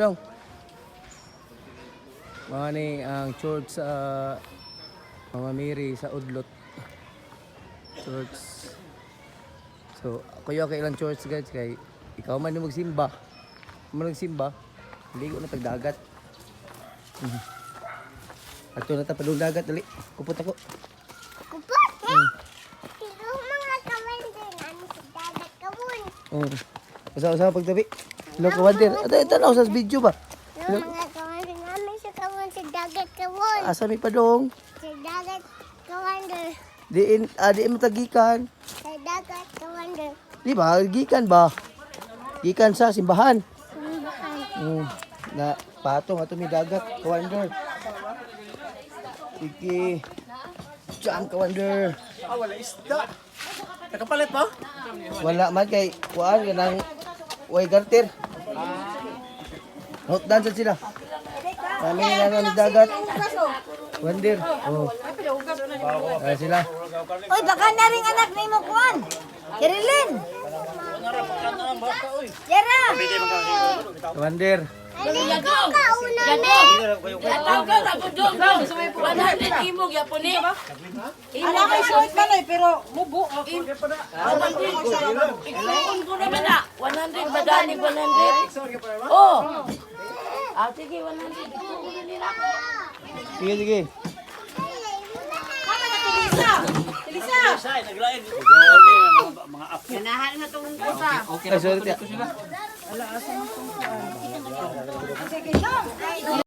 Dong. Mga ni ang church sa Mama Mary sa Udlot. Church. So, ako yung kailang church guys kay ikaw man yung magsimba. Man nagsimba, ligo na tagdagat. Ato na ta padung dagat dali. Kupot ako. Kupot? Pero mga kawan din, ano sa dagat kawon. Usaha pagtabi. Hello kawadir. Ito na sa video ba? Pero mga kawan din namin sa kawon sa dagat kawon. Asa mi padong? Sa dagat kawan din. Diin mo tagikan. Sa dagat kawan din. Di ba? Gikan ba? Gikan sa simbahan. Simbahan. Na patong ato mi dagat kawander. Iki. Diyan kawander. Wala isda. Nakapalit ba? Wala man kay kuan kanang way garter. Hot dance sila. Kami na ng dagat. Kawander. Oh. Sila. Oy, baka na rin anak ni mo kuan. Kirilin. Yara. Kawander. Ano yung kauna na? Ala kay short ka lang pero mubo. Ikulong ko naman na. 100 ba gani 100? Oh. Sige, 100. Ikulong ko nila ako. Sige, sige. Tilisa. Mga apo. Ganahan na tong kusa. Okay, sorry. Sige,